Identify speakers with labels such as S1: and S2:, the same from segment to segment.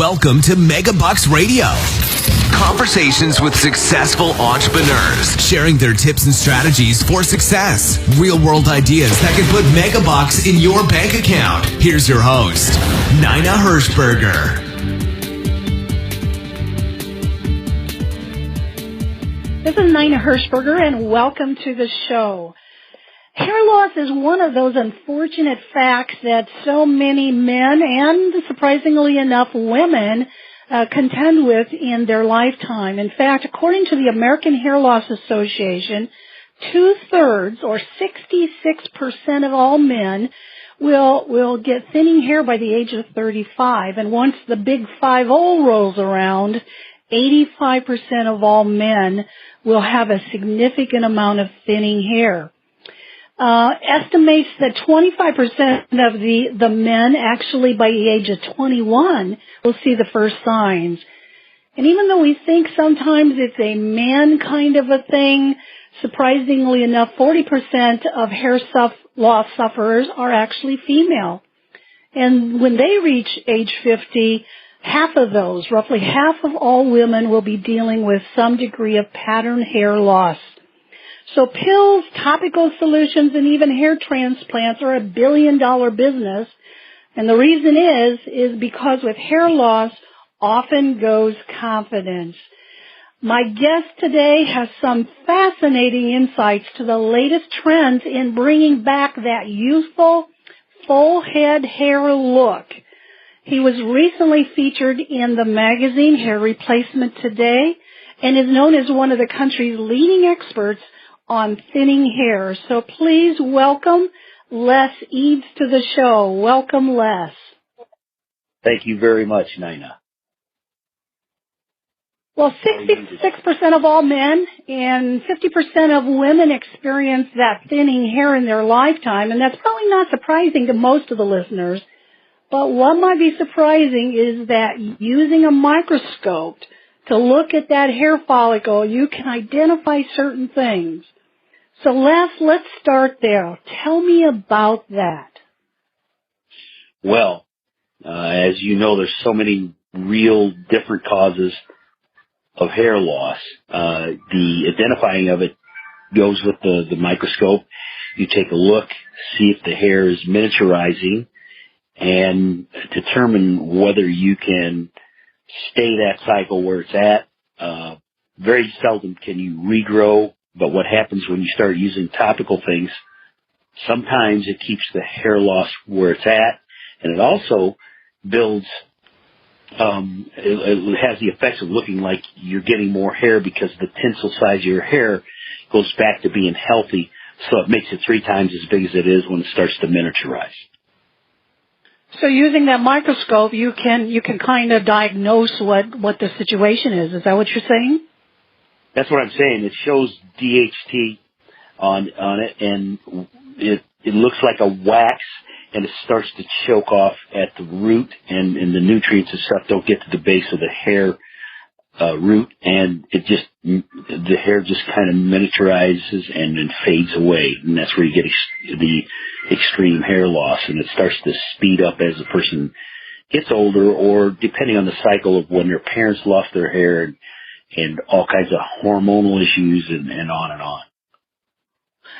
S1: Welcome to Megabucks Radio. Conversations with successful entrepreneurs, sharing their tips and strategies for success. Real-world ideas that can put Megabucks in your bank account. Here's your host, Nina Hirschberger.
S2: This is Nina Hirschberger, and welcome to the show. Hair loss is one of those unfortunate facts that so many men and, surprisingly enough, women contend with in their lifetime. In fact, according to the American Hair Loss Association, 2/3 or 66% of all men will get thinning hair by the age of 35. And once the big 50 rolls around, 85% of all men will have a significant amount of thinning hair. Estimates that 25% of the men actually by the age of 21 will see the first signs. And even though we think sometimes it's a man kind of a thing, surprisingly enough, 40% of hair loss sufferers are actually female. And when they reach age 50, half of those, roughly half of all women, will be dealing with some degree of pattern hair loss. So pills, topical solutions, and even hair transplants are a billion-dollar business. And the reason is because with hair loss often goes confidence. My guest today has some fascinating insights to the latest trends in bringing back that youthful, full head hair look. He was recently featured in the magazine Hair Replacement Today and is known as one of the country's leading experts on thinning hair. So please welcome Les Eads to the show. Welcome, Les.
S3: Thank you very much, Nina.
S2: Well, 66% of all men and 50% of women experience that thinning hair in their lifetime, and that's probably not surprising to most of the listeners. But what might be surprising is that using a microscope to look at that hair follicle, you can identify certain things. So Les, let's start there. Tell me about that.
S3: Well, as you know, there's so many real different causes of hair loss. The identifying of it goes with the microscope. You take a look, see if the hair is miniaturizing, and determine whether you can stay that cycle where it's at. Very seldom can you regrow, but what happens when you start using topical things, sometimes it keeps the hair loss where it's at, and it also builds, it has the effects of looking like you're getting more hair because the tensile size of your hair goes back to being healthy, so it makes it 3 times as big as it is when it starts to miniaturize.
S2: So using that microscope, you can kind of diagnose what the situation is. Is that what you're saying?
S3: That's what I'm saying. It shows DHT on it, and it looks like a wax, and it starts to choke off at the root, and the nutrients and stuff don't get to the base of the hair root, and the hair just kind of miniaturizes and then fades away, and that's where you get the extreme hair loss, and it starts to speed up as the person gets older, or depending on the cycle of when their parents lost their hair, and all kinds of hormonal issues and on and on.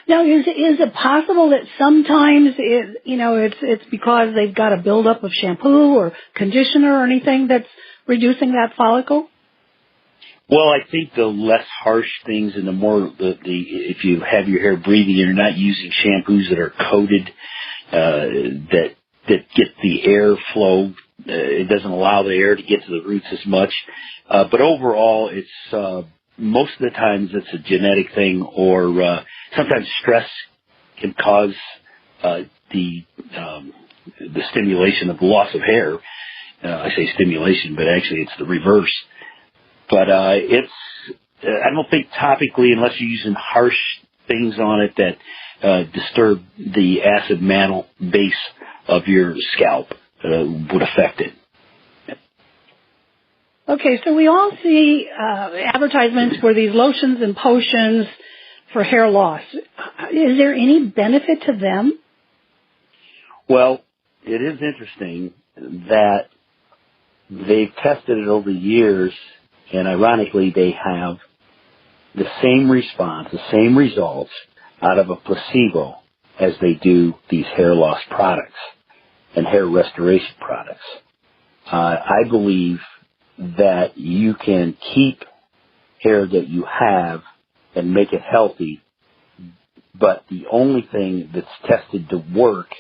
S2: Now, is it possible that sometimes it's because they've got a buildup of shampoo or conditioner or anything that's reducing that follicle?
S3: Well, I think the less harsh things and the more if you have your hair breathing, you're not using shampoos that are coated that get the air flow. It doesn't allow the air to get to the roots as much. But overall, it's most of the times it's a genetic thing, or sometimes stress can cause the stimulation of the loss of hair. I say stimulation, but actually it's the reverse. But I don't think topically, unless you're using harsh things on it that disturb the acid mantle base of your scalp, would affect it.
S2: Okay, so we all see advertisements for these lotions and potions for hair loss. Is there any benefit to them?
S3: Well, it is interesting that they've tested it over the years, and ironically, they have the same response, the same results out of a placebo as they do these hair loss products and hair restoration products. I believe that you can keep hair that you have and make it healthy, but the only thing that's tested to work,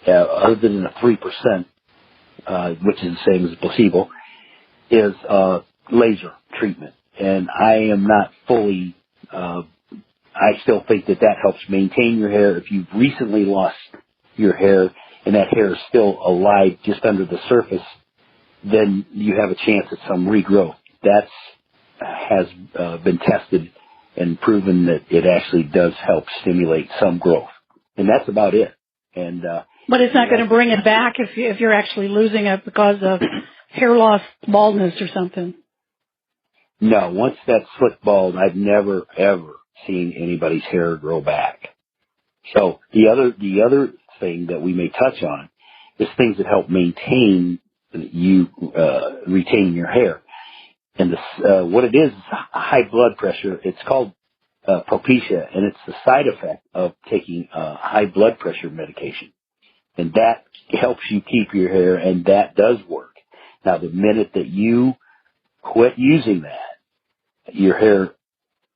S3: other than the 3%, which is the same as a placebo, is laser treatment. And I am not fully, I still think that helps maintain your hair. If you've recently lost your hair and that hair is still alive just under the surface, then you have a chance at some regrowth. That has been tested and proven that it actually does help stimulate some growth. And that's about it. And
S2: but it's not going to bring it back if you're actually losing it because of hair loss, baldness, or something.
S3: No, once that's slick bald, I've never ever seen anybody's hair grow back. So the other thing that we may touch on is things that help maintain you retain your hair. And what it is high blood pressure. It's called Propecia, and it's the side effect of taking high blood pressure medication. And that helps you keep your hair, and that does work. Now, the minute that you quit using that, your hair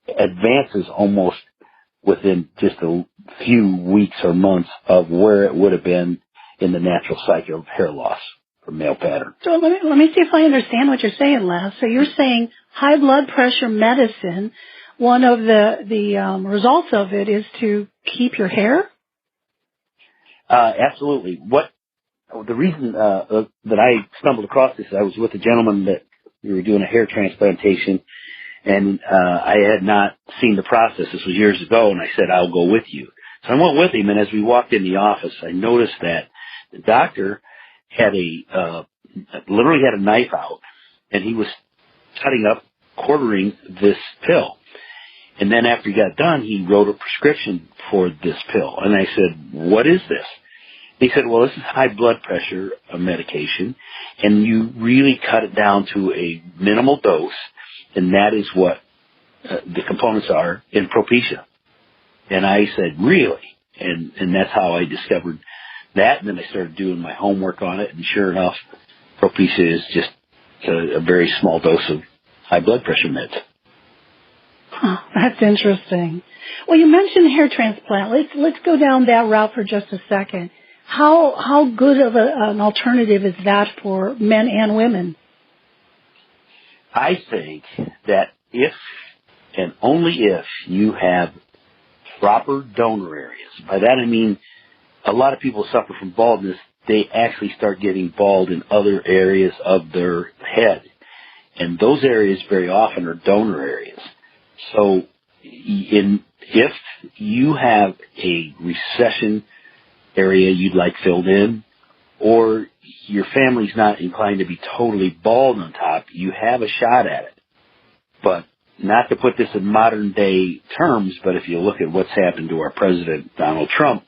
S3: advances almost within just a few weeks or months of where it would have been in the natural cycle of hair loss for male pattern.
S2: So let me see if I understand what you're saying, Les. So you're saying high blood pressure medicine, one of the results of it is to keep your hair?
S3: Absolutely. The reason that I stumbled across this, I was with a gentleman that we were doing a hair transplantation, and I had not seen the process. This was years ago, and I said, I'll go with you. So I went with him, and as we walked in the office, I noticed that the doctor had literally had a knife out, and he was cutting up, quartering this pill. And then after he got done, he wrote a prescription for this pill. And I said, what is this? He said, well, this is high blood pressure medication, and you really cut it down to a minimal dose, and that is what the components are in Propecia. And I said, really? And that's how I discovered that. And then I started doing my homework on it, and sure enough, Propecia is just a very small dose of high blood pressure meds.
S2: Huh, that's interesting. Well, you mentioned hair transplant. Let's go down that route for just a second. How good of an alternative is that for men and women?
S3: I think that if and only if you have proper donor areas. By that I mean a lot of people suffer from baldness. They actually start getting bald in other areas of their head. And those areas very often are donor areas. So if you have a recession area you'd like filled in, or your family's not inclined to be totally bald on top, you have a shot at it. But not to put this in modern day terms, but if you look at what's happened to our president, Donald Trump,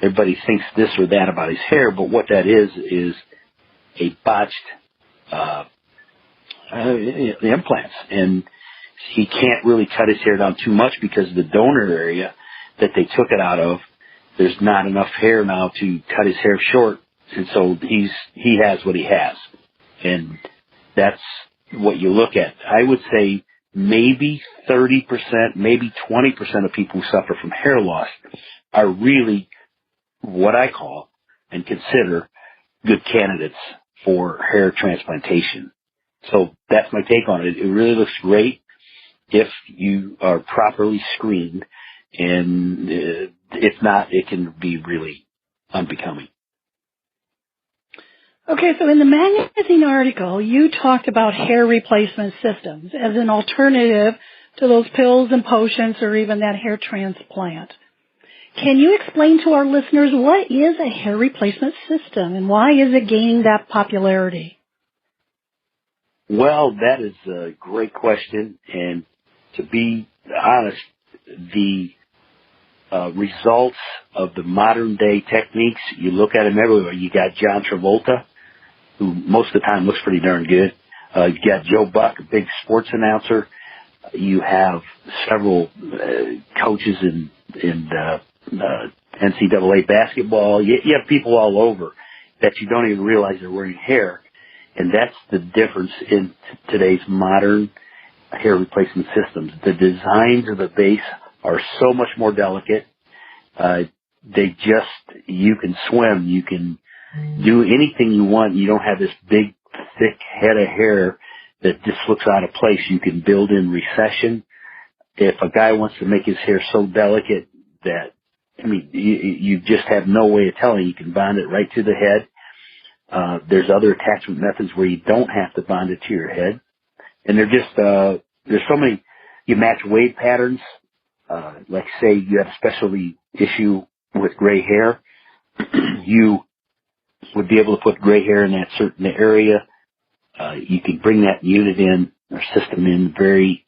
S3: everybody thinks this or that about his hair, but what that is a botched implants. And he can't really cut his hair down too much because the donor area that they took it out of, there's not enough hair now to cut his hair short, and so he has what he has. And that's what you look at. I would say maybe 30%, maybe 20% of people who suffer from hair loss are really what I call and consider good candidates for hair transplantation. So that's my take on it. It really looks great if you are properly screened, and if not, it can be really unbecoming.
S2: Okay, so in the magazine article, you talked about hair replacement systems as an alternative to those pills and potions or even that hair transplant. Can you explain to our listeners what is a hair replacement system and why is it gaining that popularity?
S3: Well, that is a great question, and to be honest, the results of the modern day techniques, you look at them everywhere. You got John Travolta who most of the time looks pretty darn good. You got Joe Buck, a big sports announcer. You have several coaches in NCAA basketball. You have people all over that you don't even realize they're wearing hair. And that's the difference in today's modern hair replacement systems. The designs of the base are so much more delicate. You can swim, you can do anything you want. You don't have this big, thick head of hair that just looks out of place. You can build in recession. If a guy wants to make his hair so delicate that, you just have no way of telling. You can bond it right to the head. There's other attachment methods where you don't have to bond it to your head. And there's so many, you match wave patterns. Like say you have a specialty issue with gray hair, you would be able to put gray hair in that certain area. You can bring that unit in or system in very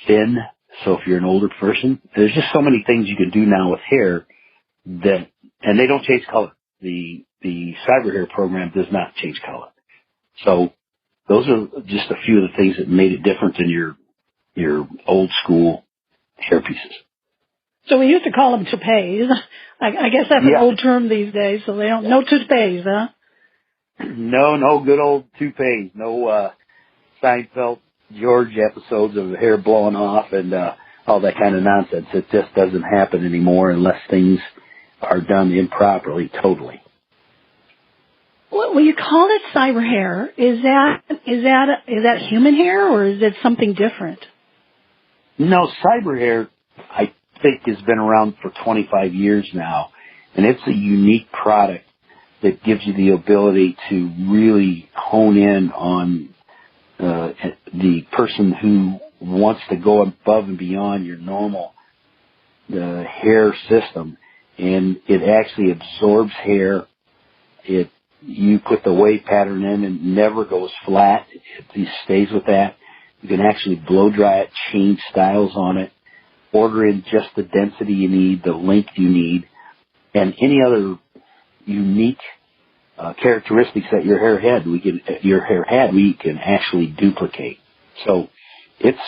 S3: thin. So if you're an older person, there's just so many things you can do now with hair and they don't change color. The cyber hair program does not change color. So those are just a few of the things that made it different than your old school hair pieces.
S2: So we used to call them toupees. I guess that's an old term these days, so they don't, no toupees, huh?
S3: No good old toupees. No, Seinfeld, George episodes of hair blowing off and, all that kind of nonsense. It just doesn't happen anymore unless things are done improperly, totally.
S2: Well, when you call it cyber hair, is that human hair or is it something different?
S3: No, cyber hair, I think, has been around for 25 years now, and it's a unique product that gives you the ability to really hone in on the person who wants to go above and beyond your normal hair system, and it actually absorbs hair. You put the wave pattern in and it never goes flat. It stays with that. You can actually blow dry it, change styles on it, order in just the density you need, the length you need, and any other unique characteristics that your hair had, we can actually duplicate. So it's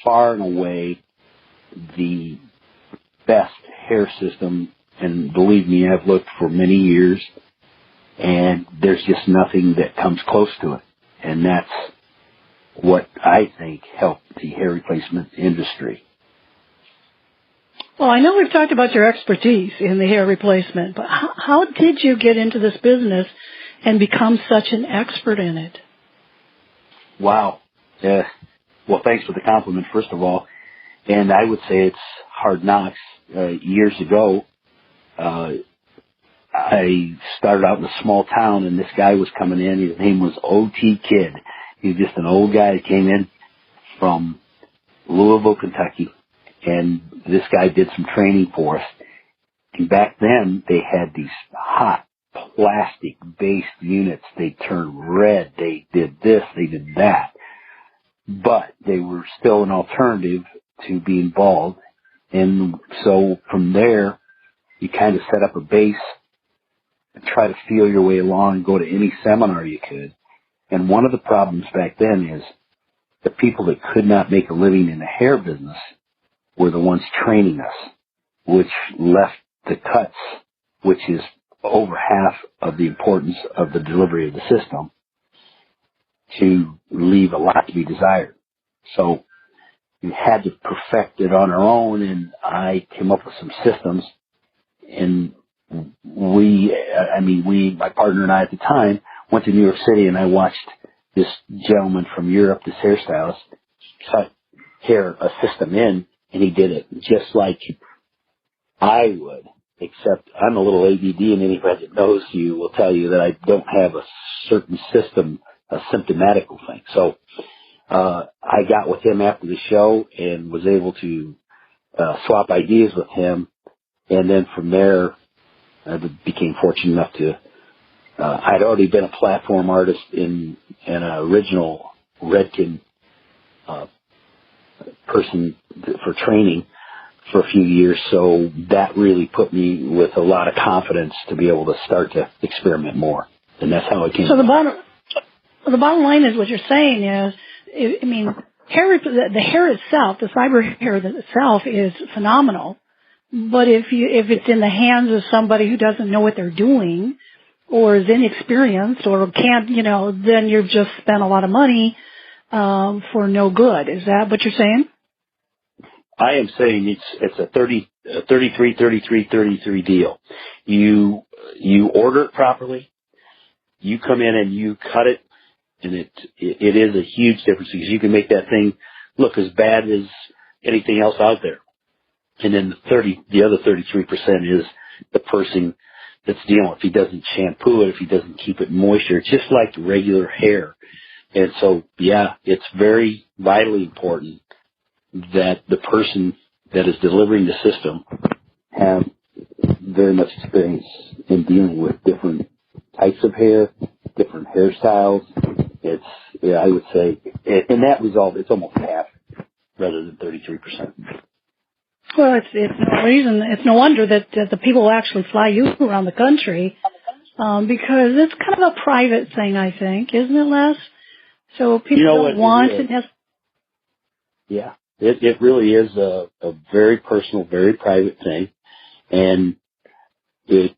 S3: far and away the best hair system, and believe me, I've looked for many years, and there's just nothing that comes close to it. And that's what I think helped the hair replacement industry.
S2: Well, I know we've talked about your expertise in the hair replacement, but how did you get into this business and become such an expert in it?
S3: Wow. Well, thanks for the compliment, first of all. And I would say it's hard knocks. Years ago, I started out in a small town, and this guy was coming in. His name was O.T. Kidd. He was just an old guy that came in from Louisville, Kentucky, and this guy did some training for us. And back then, they had these hot plastic-based units. They turned red. They did this. They did that. But they were still an alternative to being bald. And so from there, you kind of set up a base and try to feel your way along and go to any seminar you could. And one of the problems back then is the people that could not make a living in the hair business were the ones training us, which left the cuts, which is over half of the importance of the delivery of the system, to leave a lot to be desired. So we had to perfect it on our own, and I came up with some systems, and my partner and I at the time went to New York City, and I watched this gentleman from Europe, this hairstylist, cut a system in, and he did it just like I would, except I'm a little ADD, and anybody that knows you will tell you that I don't have a certain system, a symptomatical thing. So I got with him after the show and was able to swap ideas with him, and then from there I became fortunate enough to I'd already been a platform artist in an original Redken person for training for a few years, so that really put me with a lot of confidence to be able to start to experiment more, and that's how it came.
S2: So the Well, the bottom line is what you're saying is, I mean, the hair itself, the cyber hair itself is phenomenal. But if it's in the hands of somebody who doesn't know what they're doing, or is inexperienced, or can't, then you've just spent a lot of money for no good. Is that what you're saying?
S3: I am saying it's a 33 deal. You order it properly. You come in and you cut it, and it is a huge difference because you can make that thing look as bad as anything else out there. And then the other 33% is the person that's dealing with. If he doesn't shampoo it, if he doesn't keep it moisture, it's just like regular hair. And so, yeah, it's very vitally important that the person that is delivering the system have very much experience in dealing with different types of hair, different hairstyles. I would say, in that result, it's almost half rather than 33%.
S2: Well, it's no wonder that the people actually fly you around the country, because it's kind of a private thing, I think, isn't it, Les? So people don't want it.
S3: Yeah, it really is a very personal, very private thing, and it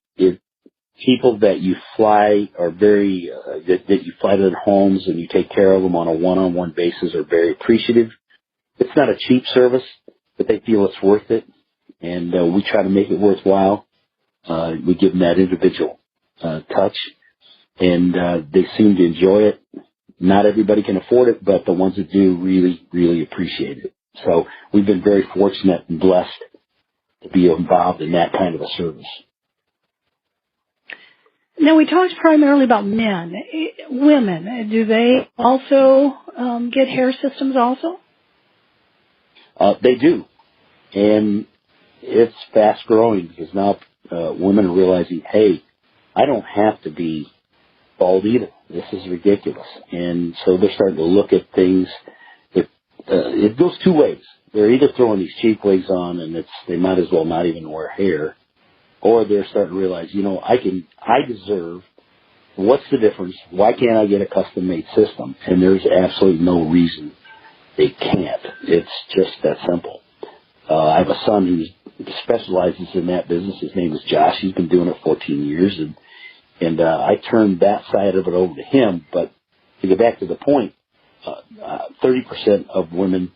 S3: people that you fly are very that you fly to their homes and you take care of them on a one-on-one basis are very appreciative. It's not a cheap service, but they feel it's worth it, and we try to make it worthwhile. We give them that individual touch, and they seem to enjoy it. Not everybody can afford it, but the ones that do really, really appreciate it. So we've been very fortunate and blessed to be involved in that kind of a service.
S2: Now, we talked primarily about men. Women, do they also get hair systems also?
S3: They do. And it's fast growing because now women are realizing, hey, I don't have to be bald either. This is ridiculous. And so they're starting to look at things. It goes two ways. They're either throwing these cheap wigs on and they might as well not even wear hair, or they're starting to realize, I deserve, what's the difference? Why can't I get a custom-made system? And there's absolutely no reason they can't. It's just that simple. I have a son who specializes in that business. His name is Josh. He's been doing it 14 years, and I turned that side of it over to him. But to get back to the point, 30% of women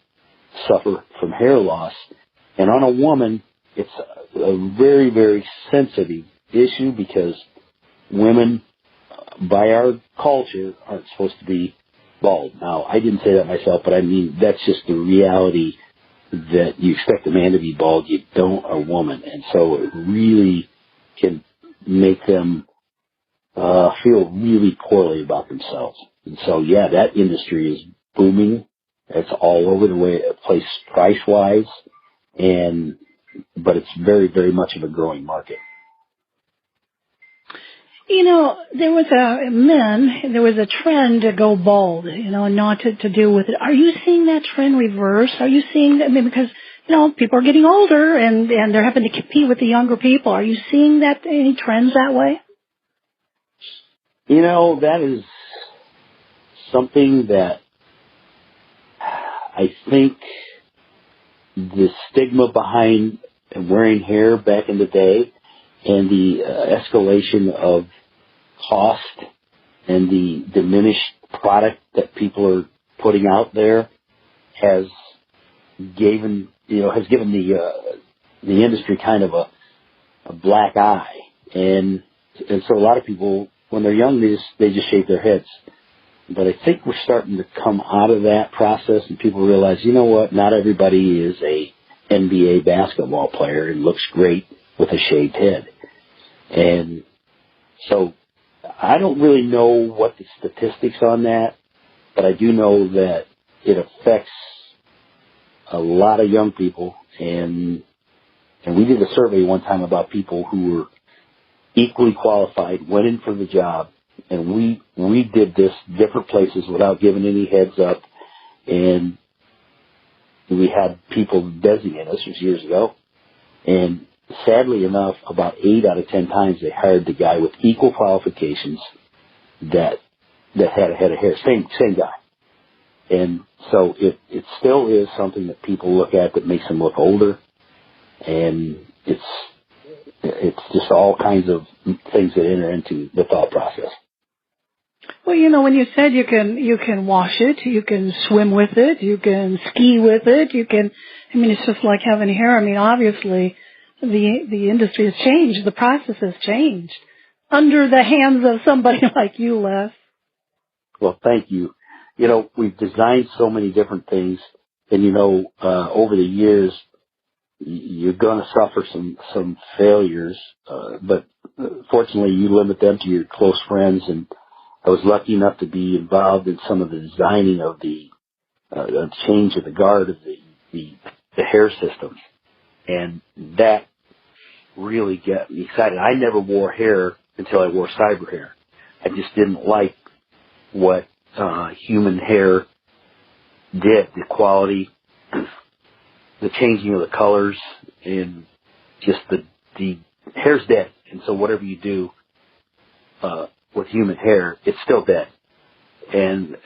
S3: suffer from hair loss, and on a woman, it's a very, very sensitive issue because women, by our culture, aren't supposed to be bald. Now, I didn't say that myself, but I mean, that's just the reality that you expect a man to be bald, you don't a woman. And so it really can make them feel really poorly about themselves. And so, yeah, that industry is booming. It's all over the place price-wise, but it's very, very much of a growing market.
S2: There was a trend to go bald, and not to deal with it. Are you seeing that trend reverse? Are you seeing that, because, people are getting older and they're having to compete with the younger people. Are you seeing any trends that way?
S3: That is something that I think the stigma behind wearing hair back in the day and the escalation of cost and the diminished product that people are putting out there has given the industry kind of a black eye, and so a lot of people, when they're young, they just shave their heads. But I think we're starting to come out of that process, and people realize, not everybody is a NBA basketball player and looks great with a shaved head. And so I don't really know what the statistics on that, but I do know that it affects a lot of young people. And we did a survey one time about people who were equally qualified, went in for the job, and we did this different places without giving any heads up. And we had people designate us. This was years ago. And sadly enough, about 8 out of 10 times they hired the guy with equal qualifications that that had a head of hair. Same guy. And so it still is something that people look at that makes them look older, and it's just all kinds of things that enter into the thought process.
S2: Well, when you said you can wash it, you can swim with it, you can ski with it, it's just like having hair. Obviously the industry has changed, the process has changed under the hands of somebody like you, Les.
S3: Well, thank you. We've designed so many different things, and over the years, you're going to suffer some failures, but fortunately you limit them to your close friends, and I was lucky enough to be involved in some of the designing of the change of the guard of the hair systems, and that really got me excited. I never wore hair until I wore cyber hair. I just didn't like what human hair did, the quality, the changing of the colors, and just the hair's dead. And so whatever you do with human hair, it's still dead. And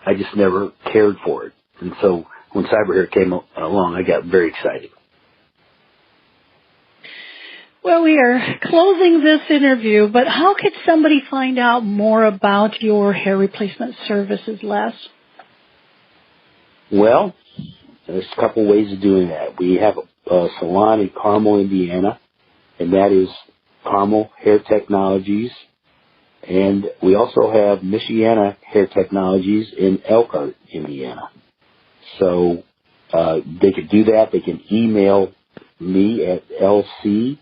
S3: I just never cared for it. And so when cyber hair came along, I got very excited.
S2: Well, we are closing this interview, but how could somebody find out more about your hair replacement services, Les?
S3: Well, there's a couple ways of doing that. We have a salon in Carmel, Indiana, and that is Carmel Hair Technologies. And we also have Michiana Hair Technologies in Elkhart, Indiana. So they could do that. They can email me at LCEADS,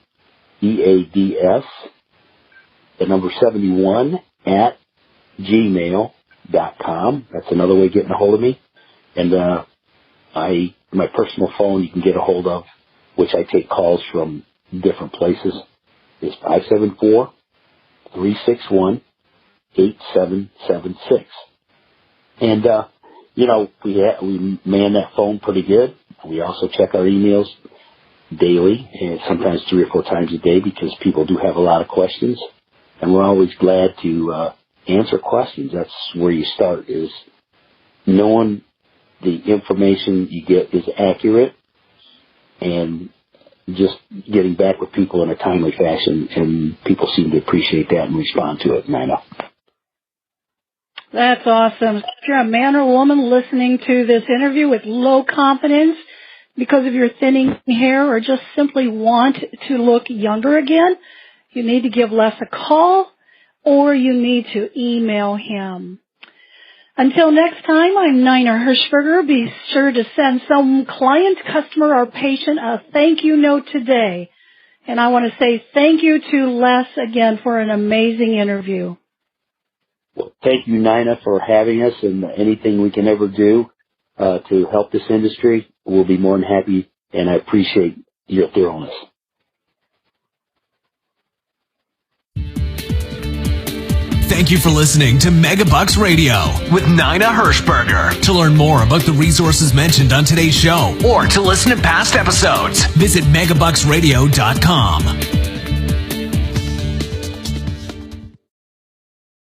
S3: the number 71 at gmail.com. That's another way of getting a hold of me. And my personal phone you can get a hold of, which I take calls from different places, is 574-361-8776. And, we man that phone pretty good. We also check our emails daily, and sometimes 3 or 4 times a day, because people do have a lot of questions. And we're always glad to answer questions. That's where you start, is knowing the information you get is accurate, and just getting back with people in a timely fashion, and people seem to appreciate that and respond to it, Nina.
S2: That's awesome. If you're a man or woman listening to this interview with low confidence because of your thinning hair, or just simply want to look younger again, you need to give Les a call, or you need to email him. Until next time, I'm Nina Hirschberger. Be sure to send some client, customer, or patient a thank you note today. And I want to say thank you to Les again for an amazing interview.
S3: Well, thank you, Nina, for having us, and anything we can ever do to help this industry, we'll be more than happy, and I appreciate your thoroughness.
S1: Thank you for listening to Megabucks Radio with Nina Hirschberger. To learn more about the resources mentioned on today's show, or to listen to past episodes, visit megabucksradio.com.